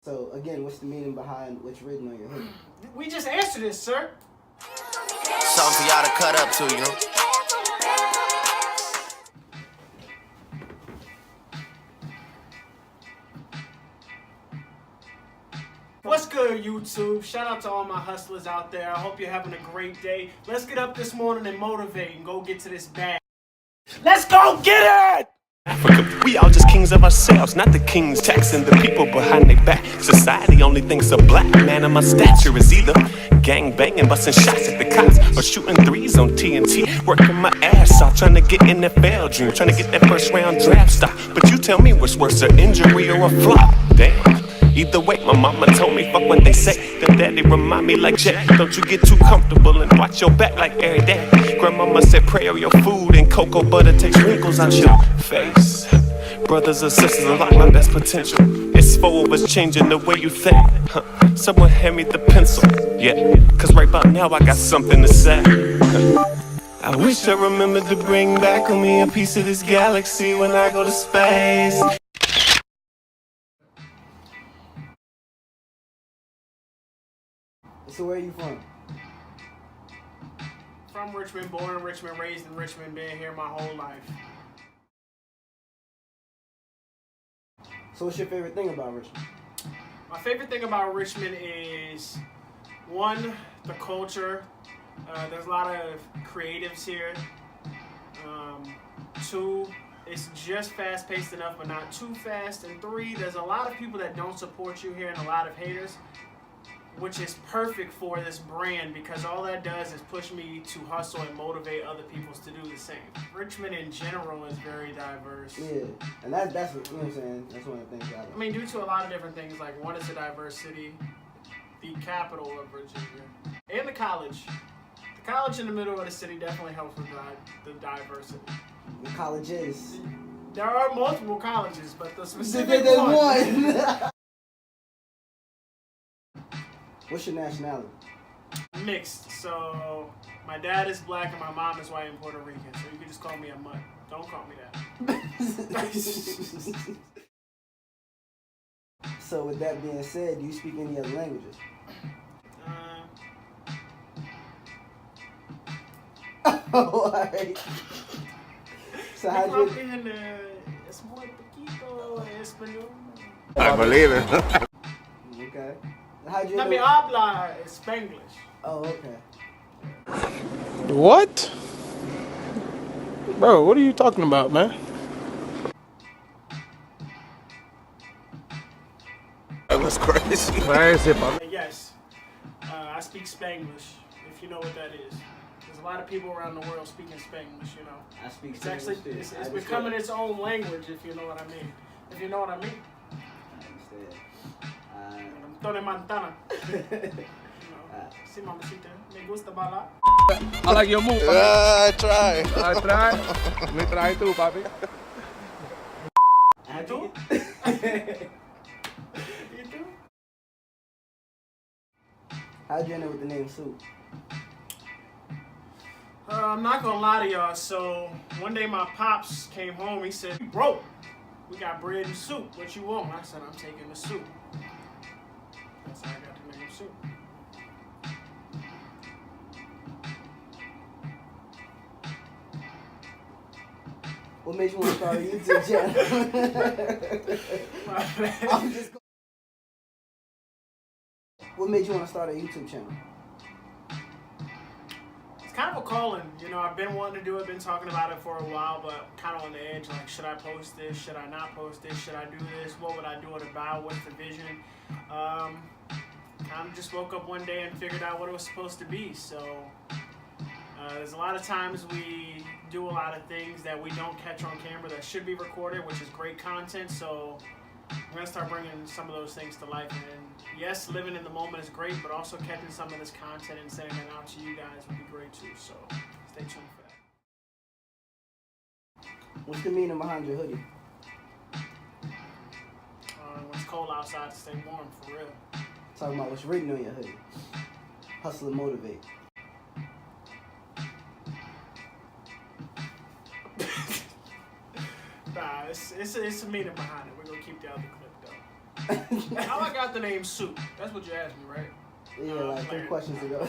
So, again, what's the meaning behind what's written on your hoodie? We just answered this, sir. Something for y'all to cut up to, you know? What's good, YouTube? Shout out to all my hustlers out there. I hope you're having a great day. Let's get up this morning and motivate and go get to this bag. Let's go get it! Africa, we all just kings of ourselves, not the kings taxing the people behind their back. Society only thinks a black man of my stature is either gang banging, busting shots at the cops, or shooting threes on TNT. Working my ass off, trying to get in that fail dream, trying to get that first round draft stock. But you tell me what's worse, an injury or a flop? Damn. Either way, my mama told me, fuck what they say. The daddy remind me like Jack, don't you get too comfortable and watch your back like every day. Grandmama said pray over your food and cocoa butter takes wrinkles out your face. Brothers and sisters unlock my best potential. It's four of us changing the way you think. Someone hand me the pencil, yeah, cause right about now I got something to say. I wish I remembered to bring back with me a piece of this galaxy when I go to space. So, where are you from? From Richmond, born in Richmond, raised in Richmond, been here my whole life. So, what's your favorite thing about Richmond? My favorite thing about Richmond is, one, the culture. There's a lot of creatives here. Two, it's just fast-paced enough, but not too fast. And three, there's a lot of people that don't support you here and a lot of haters, which is perfect for this brand because all that does is push me to hustle and motivate other people to do the same. Richmond in general is very diverse. Yeah, and that's what, you know what I'm saying? That's one of the things I like. I mean, due to a lot of different things, like one is a diverse city, the capital of Virginia, and the college. The college in the middle of the city definitely helps with the diversity. The colleges. There are multiple colleges, but the specific There's one. What's your nationality? Mixed. So my dad is black and my mom is white and Puerto Rican. So you can just call me a mutt. Don't call me that. So with that being said, do you speak any other languages? Oh, alright. So how'd you... I believe it. Okay. How'd you... Let me habla Spanglish. Oh, okay. What? Bro, what are you talking about, man? That was crazy. Yes, I speak Spanglish, if you know what that is. There's a lot of people around the world speaking Spanglish, you know. I speak It's actually, Spanish too. it's becoming its own language, if you know what I mean. If you know what I mean. I understand. Tony Montana. Sí, mamacita. Me gusta bailar. I like your move. I try. I try. Me try too, papi. How'd you How'd you end up with the name Soup? I'm not gonna lie to y'all. So one day my pops came home. He said, "You broke. We got bread and soup. What you want?" I said, "I'm taking the soup." That's how I got the name Soup. What made you want to start a YouTube channel? I'm just... What made you want to start a YouTube channel? It's kind of a calling, you know. I've been wanting to do it, been talking about it for a while, but kind of on the edge. Like, should I post this? Should I not post this? Should I do this? What would I do it about? What's the vision? Kind of just woke up one day and figured out what it was supposed to be. So there's a lot of times we do a lot of things that we don't catch on camera that should be recorded, which is great content. So we're going to start bringing some of those things to life. And yes, living in the moment is great, but also catching some of this content and sending it out to you guys would be great too. So stay tuned for that. What's the meaning behind your hoodie? When it's cold outside, to stay warm, for real. Talking about what's written on your hoodie. Hustle and motivate. Nah, it's a meaning behind it. We're going to keep the other clip though. How I got the name Soup? That's what you asked me, right? Yeah, like 3 questions ago.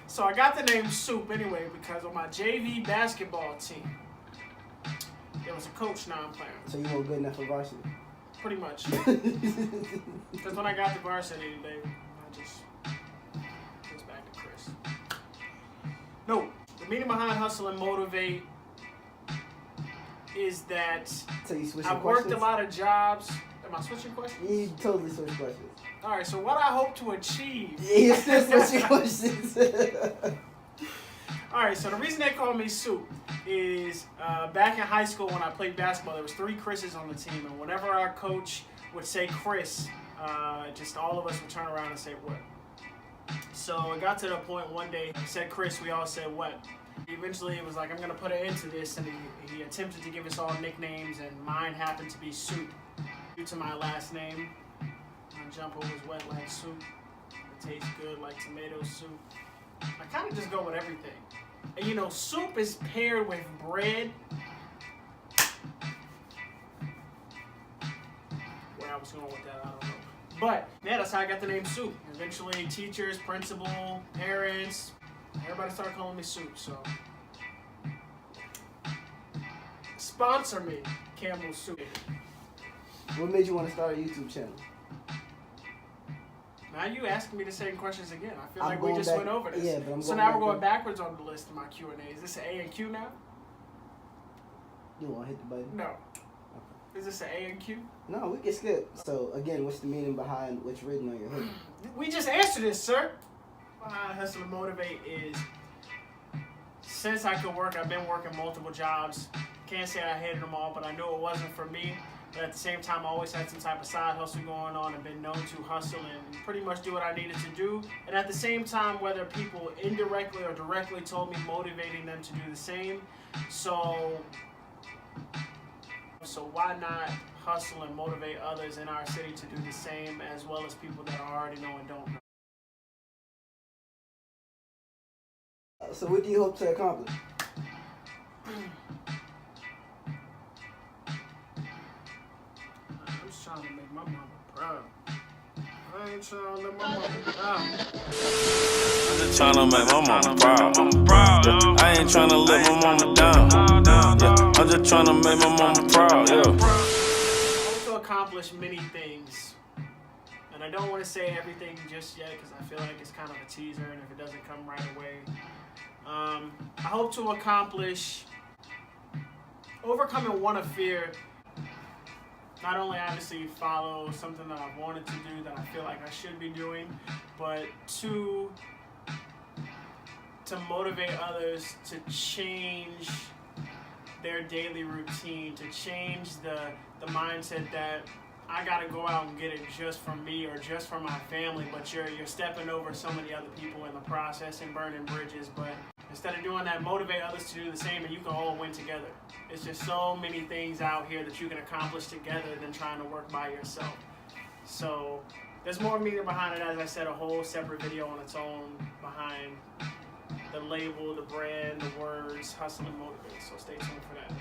So I got the name Soup anyway because on my JV basketball team, there was a coach non-player. So you weren't good enough for varsity? Pretty much. Because when I got to varsity, I just back to Chris. No, the meaning behind Hustle and Motivate is that So you switching I've worked questions? a lot of jobs. Am I switching questions? You totally switch questions. All right, so what I hope to achieve. Yeah, you're still switching questions. All right, so the reason they call me Soup is back in high school when I played basketball, there was 3 Chris's on the team, and whenever our coach would say Chris, just all of us would turn around and say what. So it got to the point one day, he said Chris, we all said what. Eventually it was like, I'm gonna put an end to this, and he attempted to give us all nicknames, and mine happened to be Soup. Due to my last name, my jumper was wet like soup. It tastes good like tomato soup. I kind of just go with everything. And you know, soup is paired with bread. Where I was going with that, I don't know. But yeah, that's how I got the name Soup. Eventually, teachers, principal, parents, everybody started calling me Soup. So sponsor me, Campbell's Soup. What made you want to start a YouTube channel? Now you asking me the same questions again. I feel I'm like we going just back- went over this. yeah, but I'm so going now back we're going up. backwards on the list of my Q&A. Is this an A and Q now? You want to hit the button? No. Is this an A and Q? No, we can skip. So again, what's the meaning behind what's written on your hood? We just answered this, sir. Behind Hustle and Motivate is, since I could work, I've been working multiple jobs. Can't say I hated them all, but I knew it wasn't for me. But at the same time, I always had some type of side hustle going on and been known to hustle and pretty much do what I needed to do. And at the same time, whether people indirectly or directly told me, motivating them to do the same. So why not hustle and motivate others in our city to do the same, as well as people that I already know and don't know. So what do you hope to accomplish? I'm just trying to make my mama proud. I ain't trying to let my mama down. I'm just tryna make my mama proud. Yeah. I ain't tryna let my mama down. Yeah. I'm just tryna make my mama proud. Yeah. I want to accomplish many things, and I don't want to say everything just yet because I feel like it's kind of a teaser, and if it doesn't come right away, I hope to accomplish overcoming one of fear. Not only obviously follow something that I've wanted to do that I feel like I should be doing, but to motivate others to change their daily routine, to change the mindset that I gotta go out and get it just for me or just for my family, but you're stepping over so many other people in the process and burning bridges. But instead of doing that, motivate others to do the same, and you can all win together. It's just so many things out here that you can accomplish together than trying to work by yourself. So there's more meaning behind it. As I said, a whole separate video on its own behind the label, the brand, the words, Hustle and Motivate. So stay tuned for that.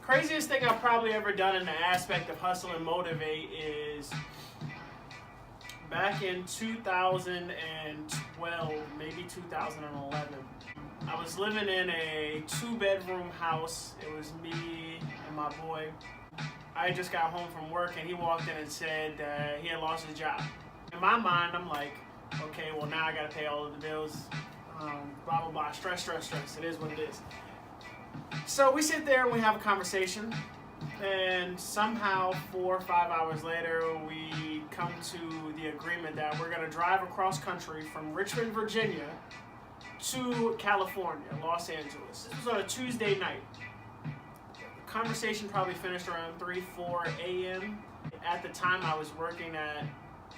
Craziest thing I've probably ever done in the aspect of Hustle and Motivate is back in 2012, maybe 2011. I was living in a 2-bedroom house. It was me and my boy. I just got home from work and he walked in and said that he had lost his job. In my mind, I'm like, okay, well now I gotta pay all of the bills, blah, blah, blah, stress. It is what it is. So we sit there and we have a conversation, and somehow 4 or 5 hours later, we come to the agreement that we're gonna drive across country from Richmond, Virginia to California, Los Angeles. This was on a Tuesday night. The conversation probably finished around 3, 4 a.m. At the time, I was working at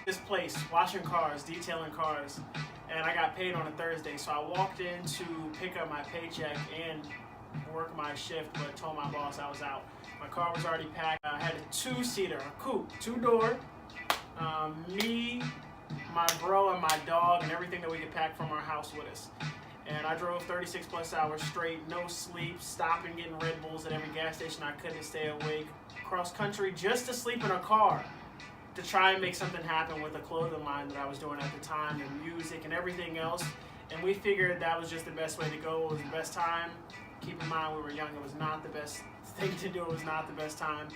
this place, washing cars, detailing cars, and I got paid on a Thursday. So I walked in to pick up my paycheck and work my shift, but told my boss I was out. My car was already packed. I had a 2-seater, a coupe, 2-door. Me, my bro, and my dog, and everything that we could pack from our house with us. And I drove 36 plus hours straight, no sleep, stopping, getting Red Bulls at every gas station I could to stay awake, cross country just to sleep in a car, to try and make something happen with a clothing line that I was doing at the time, and music and everything else. And we figured that was just the best way to go. It was the best time. Keep in mind, we were young. It was not the best thing to do. It was not the best time.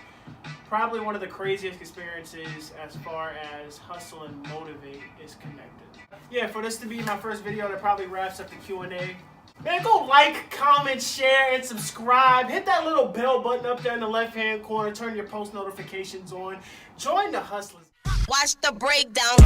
Probably one of the craziest experiences as far as hustle and motivate is connected. Yeah, for this to be my first video, that probably wraps up the Q&A. Man, go like, comment, share, and subscribe. Hit that little bell button up there in the left-hand corner. Turn your post notifications on. Join the hustlers. Watch the breakdown.